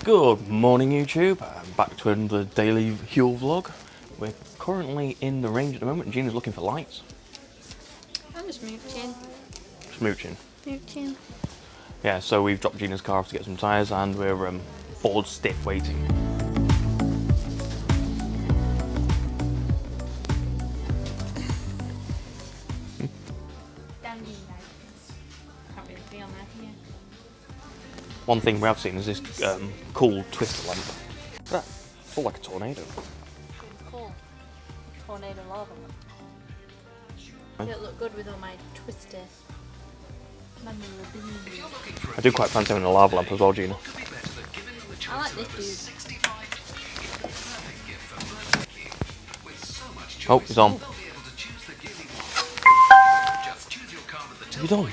Good morning YouTube, I'm back to another daily Huel vlog. We're currently in the range at the moment and Gina's looking for lights. I'm just mooching. Smooching. Mooching. Yeah, so we've dropped Gina's car off to get some tyres and we're bored stiff waiting. Can't really see on there, can you? One thing we have seen is this cool twister lamp. That felt like a tornado. Cool. Tornado lava. It'll look good with all my twister memorabilia. I do quite fancy having a lava lamp as well, Gina. I like this dude. Oh, he's on. He's on.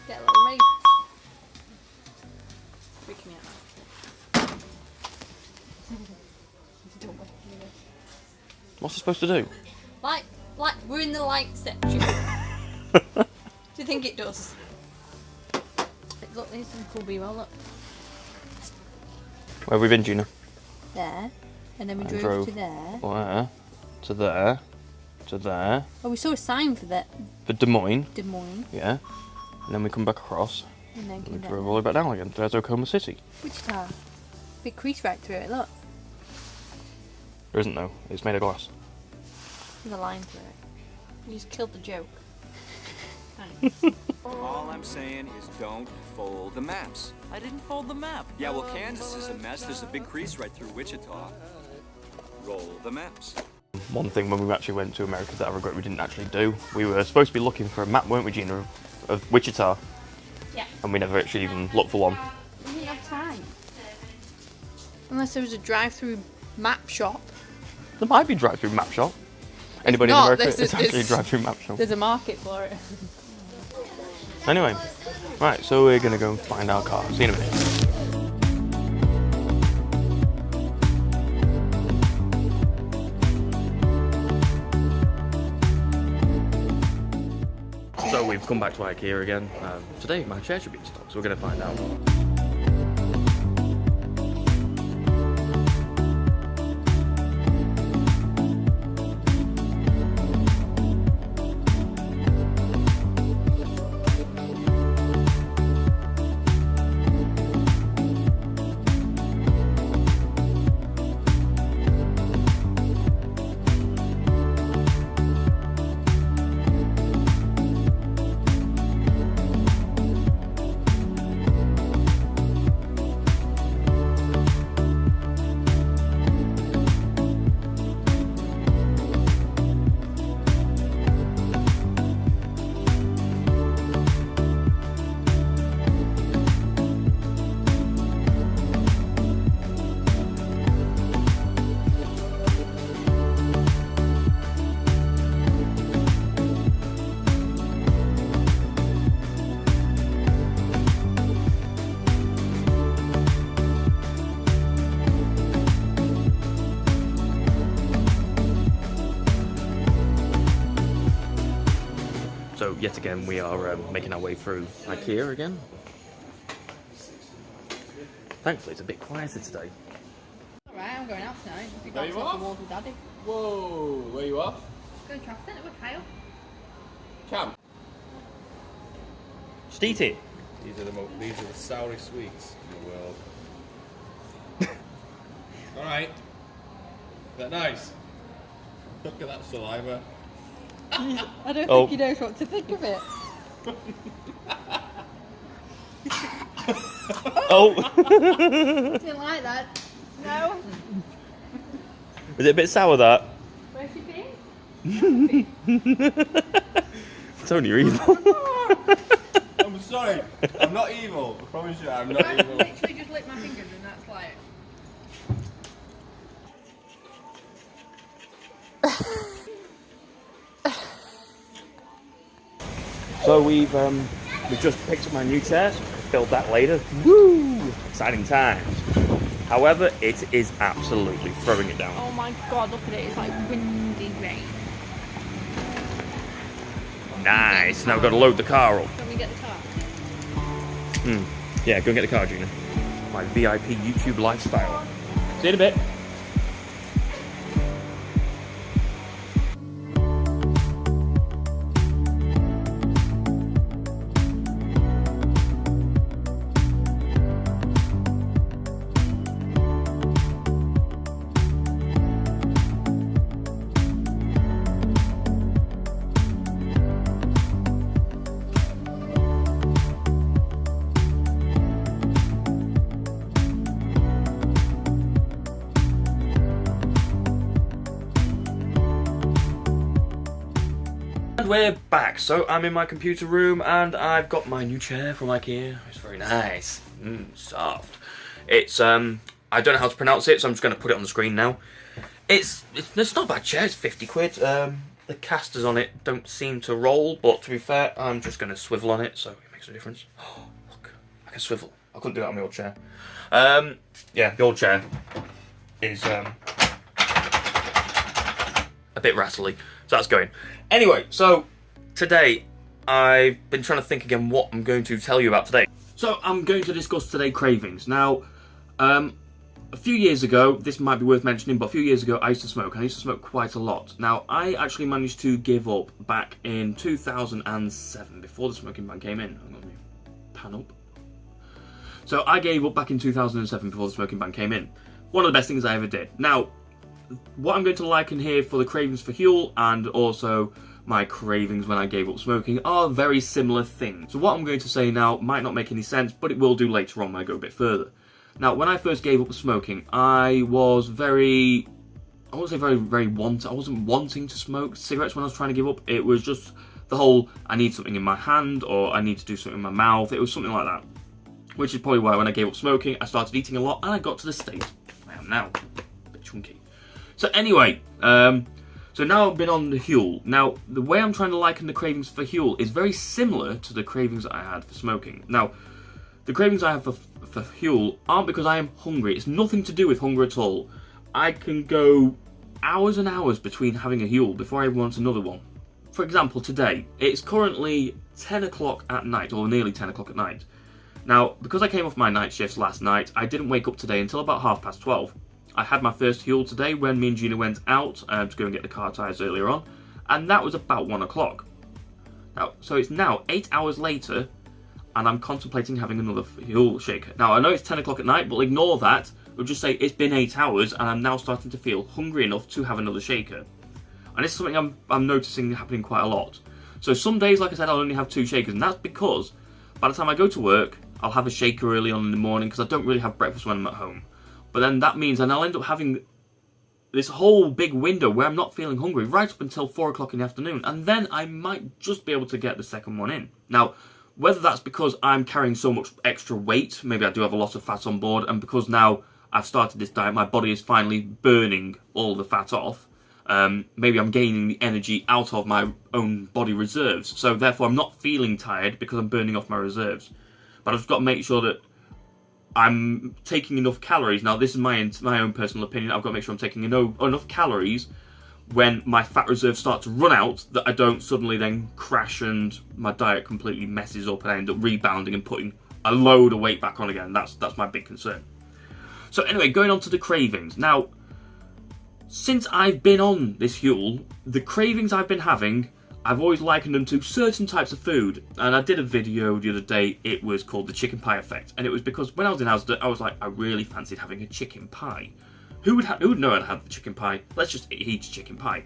Get a little race. Freaking me out. Don't wait for this. What's it supposed to do? Like, we're in the light section. Do you think it does? Look, there's some cool B-roll, look. Where have we been, Gina? There. And then we drove to there. Where? To there. To there. Oh, we saw a sign for that. For Des Moines. Des Moines. Yeah. And then we come back across. And then We drove all the way back down again. There's Oklahoma City. Wichita. Big crease right through it, look. There isn't though. It's made of glass. There's a line through it. You just killed the joke. All I'm saying is don't fold the maps. I didn't fold the map. Yeah, well, Kansas is a mess. There's a big crease right through Wichita. Roll the maps. One thing when we actually went to America that I regret we didn't actually do, we were supposed to be looking for a map, weren't we, Gina, of Wichita? Yeah. And we never actually even looked for one. We didn't have time. Unless there was a drive-through map shop. There might be a drive-through map shop. Anybody in not, America? this is- It's actually a this- drive-through map shop. There's a market for it. Anyway, right, so we're gonna go and find our car. See you in a minute. So we've come back to Ikea again. Today my chair should be in stock, so we're gonna find out. So yet again we are making our way through Ikea again. Thankfully it's a bit quieter today. Alright, I'm going out tonight. We Are you off? with Daddy. Whoa, where you off? Going to traffic centre with Kyle. Cam. Steety. These are the sourest sweets in the world. Alright. Is that nice? Look at that saliva. I don't Oh. think he knows what to think of it. Oh! Didn't like that. No. Is it a bit sour that? Where's she been? It's only your evil. I'm sorry. I'm not evil. I promise you, I'm not I evil. literally just licked my fingers and that's like... So we've just picked up my new chairs, build that later. Woo! Exciting times. However, it is absolutely throwing it down. Oh my god, look at it. It's like windy rain. Nice. Now we've got to load the car up. Can we get the car? Yeah, go and get the car, Gina. my VIP YouTube lifestyle. See you in a bit. And we're back. So I'm in my computer room and I've got my new chair from Ikea. It's very nice. Soft. It's I don't know how to pronounce it, so I'm just going to put it on the screen now. It's not a bad chair. It's 50 quid. The casters on it don't seem to roll, but to be fair, I'm just going to swivel on it, so it makes a difference. Oh, look, I can swivel. I couldn't do that on my old chair. Yeah, the old chair is a bit rattly, so that's going. Anyway, so today I've been trying to think again what I'm going to tell you about today. So I'm going to discuss today cravings. Now, a few years ago, this might be worth mentioning, but a few years ago I used to smoke. I used to smoke quite a lot. Now, I actually managed to give up back in 2007, before the smoking ban came in. I'm going to pan up. So I gave up back in 2007 before the smoking ban came in. One of the best things I ever did. Now, what I'm going to liken here for the cravings for Huel and also my cravings when I gave up smoking are very similar things. So what I'm going to say now might not make any sense, but it will do later on when I go a bit further. Now, when I first gave up smoking, I was I wasn't wanting to smoke cigarettes when I was trying to give up. It was just the whole, I need something in my hand or I need to do something in my mouth. It was something like that. Which is probably why when I gave up smoking, I started eating a lot and I got to the state I am now. A bit chunky. So anyway, so now I've been on the Huel. Now, the way I'm trying to liken the cravings for Huel is very similar to the cravings that I had for smoking. Now, the cravings I have for Huel aren't because I am hungry. It's nothing to do with hunger at all. I can go hours and hours between having a Huel before I want another one. For example, today, it's currently 10 o'clock at night, or nearly 10 o'clock at night. Now, because I came off my night shifts last night, I didn't wake up today until about 12:30. I had my first Huel today when me and Gina went out to go and get the car tyres earlier on, and that was about 1 o'clock. Now, so it's now 8 hours later, and I'm contemplating having another Huel shaker. Now, I know it's 10 o'clock at night, but ignore that. We'll just say it's been 8 hours, and I'm now starting to feel hungry enough to have another shaker. And this is something I'm noticing happening quite a lot. So some days, like I said, I'll only have 2 shakers, and that's because by the time I go to work, I'll have a shaker early on in the morning, because I don't really have breakfast when I'm at home. But then that means then I'll end up having this whole big window where I'm not feeling hungry right up until 4 o'clock in the afternoon. And then I might just be able to get the second one in. Now, whether that's because I'm carrying so much extra weight, maybe I do have a lot of fat on board, and because now I've started this diet, my body is finally burning all the fat off. Maybe I'm gaining the energy out of my own body reserves. So therefore I'm not feeling tired because I'm burning off my reserves. But I've just got to make sure that I'm taking enough calories. Now, this is my own personal opinion. I've got to make sure I'm taking enough calories when my fat reserves start to run out, that I don't suddenly then crash and my diet completely messes up and I end up rebounding and putting a load of weight back on again. That's my big concern. So anyway, going on to the cravings. Now, since I've been on this Huel, the cravings I've been having, I've always likened them to certain types of food. And I did a video the other day, it was called the chicken pie effect. And it was because when I was in Asda, I was like, I really fancied having a chicken pie. Who would know I'd have the chicken pie? Let's just eat chicken pie.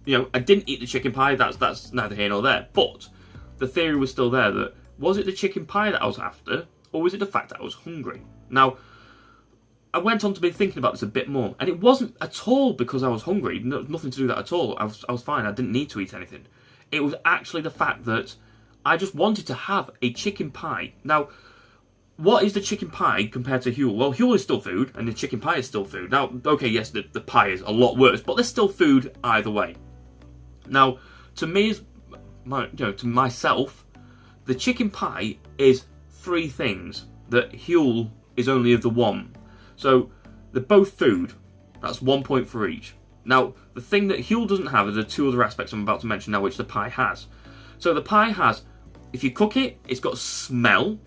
You know, I didn't eat the chicken pie, that's neither here nor there. But the theory was still there that, was it the chicken pie that I was after? Or was it the fact that I was hungry? Now, I went on to be thinking about this a bit more. And it wasn't at all because I was hungry. Nothing to do with that at all. I was fine, I didn't need to eat anything. It was actually the fact that I just wanted to have a chicken pie. Now, what is the chicken pie compared to Huel? Well, Huel is still food, and the chicken pie is still food. Now, okay, yes, the pie is a lot worse, but there's still food either way. Now, to me, to myself, the chicken pie is 3 things that Huel is only of the 1. So, they're both food. That's 1 point for each. Now, the thing that Huel doesn't have are the 2 other aspects I'm about to mention now, which the pie has. So the pie has, if you cook it, it's got smell,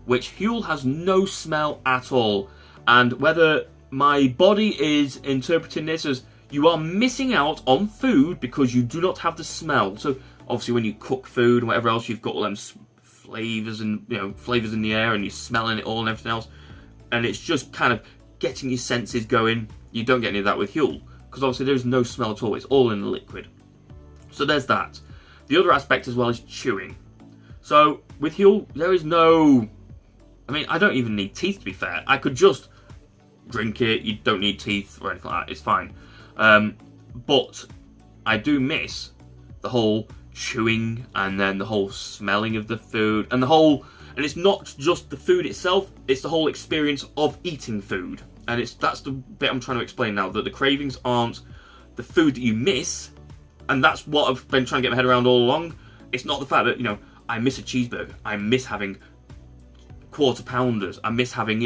which Huel has no smell at all. And whether my body is interpreting this as you are missing out on food because you do not have the smell. So obviously when you cook food and whatever else, you've got all them flavours and flavours in the air and you're smelling it all and everything else. And it's just kind of getting your senses going. You don't get any of that with Huel because obviously there's no smell at all. It's all in the liquid. So there's that. The other aspect as well is chewing. So with Huel, there is no... I mean, I don't even need teeth, to be fair. I could just drink it. You don't need teeth or anything like that. It's fine. But I do miss the whole chewing and then the whole smelling of the food and the whole... And it's not just the food itself, it's the whole experience of eating food. And that's the bit I'm trying to explain now, that the cravings aren't the food that you miss. And that's what I've been trying to get my head around all along. It's not the fact that, I miss a cheeseburger. I miss having quarter pounders. I miss having,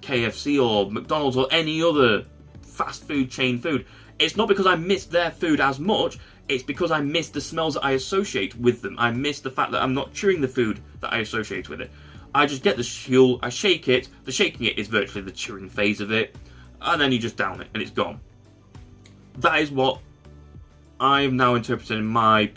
KFC or McDonald's or any other fast food chain food. It's not because I miss their food as much. It's because I miss the smells that I associate with them. I miss the fact that I'm not chewing the food that I associate with it. I just get the Huel, I shake it. The shaking it is virtually the chewing phase of it. And then you just down it and it's gone. That is what I'm now interpreting my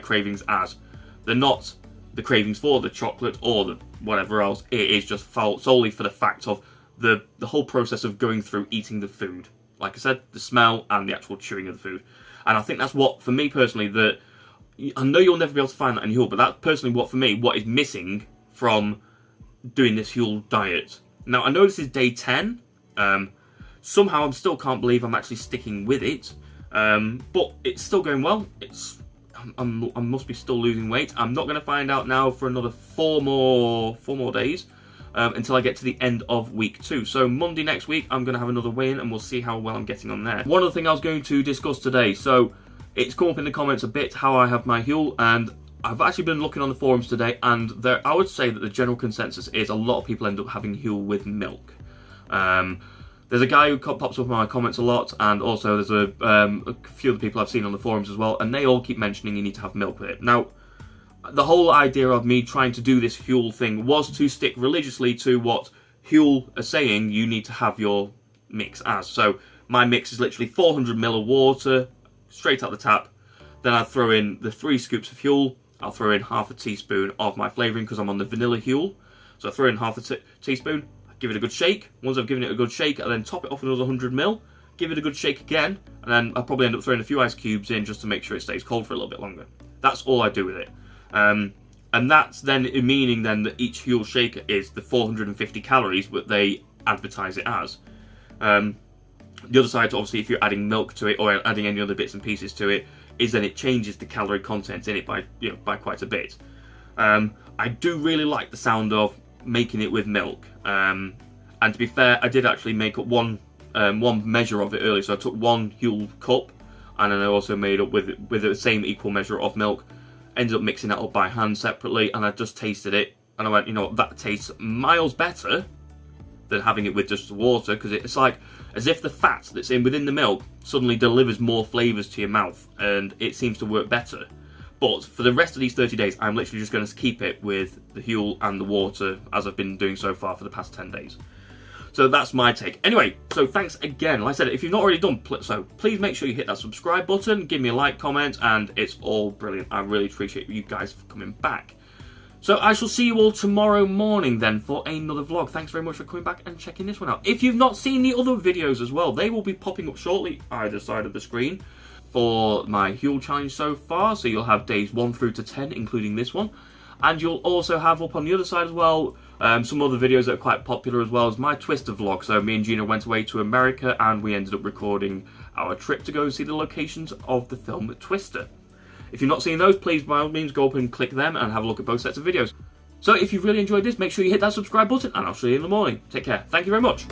cravings as. They're not the cravings for the chocolate or the whatever else. It is just solely for the fact of the whole process of going through eating the food. Like I said, the smell and the actual chewing of the food. And I think that's what, for me personally, that I know you'll never be able to find that in Huel, but that's personally what, for me, what is missing from doing this Huel diet. Now, I know this is day 10. Somehow I still can't believe I'm actually sticking with it. But it's still going well. I must be still losing weight. I'm not going to find out now for another four more days until I get to the end of week 2. So Monday next week, I'm going to have another weigh-in and we'll see how well I'm getting on there. One other thing I was going to discuss today. So it's come up in the comments a bit how I have my Huel, and I've actually been looking on the forums today, and I would say that the general consensus is a lot of people end up having Huel with milk. There's a guy who pops up in my comments a lot, and also there's a few other people I've seen on the forums as well, and they all keep mentioning you need to have milk with it. Now, the whole idea of me trying to do this Huel thing was to stick religiously to what Huel are saying you need to have your mix as. So my mix is literally 400 ml of water, straight out the tap. Then I throw in the 3 scoops of Huel. I'll throw in half a teaspoon of my flavouring because I'm on the vanilla Huel. So I throw in half a teaspoon. Give it a good shake. Once I've given it a good shake, I'll then top it off another 100 ml, give it a good shake again, and then I'll probably end up throwing a few ice cubes in just to make sure it stays cold for a little bit longer. That's all I do with it. And that's then meaning then that each Huel shaker is the 450 calories that they advertise it as. The other side, obviously, if you're adding milk to it or adding any other bits and pieces to it, is then it changes the calorie content in it by quite a bit. I do really like the sound of making it with milk, and to be fair, I did actually make up one measure of it earlier. So I took 1 Huel cup, and then I also made up with the same equal measure of milk. Ended up mixing that up by hand separately, and I just tasted it, and I went, you know what, that tastes miles better than having it with just the water, because it's like as if the fat that's within the milk suddenly delivers more flavours to your mouth, and it seems to work better. But for the rest of these 30 days, I'm literally just going to keep it with the Huel and the water, as I've been doing so far for the past 10 days. So that's my take. Anyway, so thanks again. Like I said, if you've not already done so, please make sure you hit that subscribe button, give me a like, comment, and it's all brilliant. I really appreciate you guys for coming back. So I shall see you all tomorrow morning then for another vlog. Thanks very much for coming back and checking this one out. If you've not seen the other videos as well, they will be popping up shortly either side of the screen for my Huel challenge so far. So you'll have days 1 through to 10, including this one. And you'll also have up on the other side as well some other videos that are quite popular, as well as my Twister vlog. So me and Gina went away to America and we ended up recording our trip to go see the locations of the film Twister. If you've not seen those, please by all means go up and click them and have a look at both sets of videos. So if you've really enjoyed this, make sure you hit that subscribe button, and I'll see you in the morning. Take care. Thank you very much.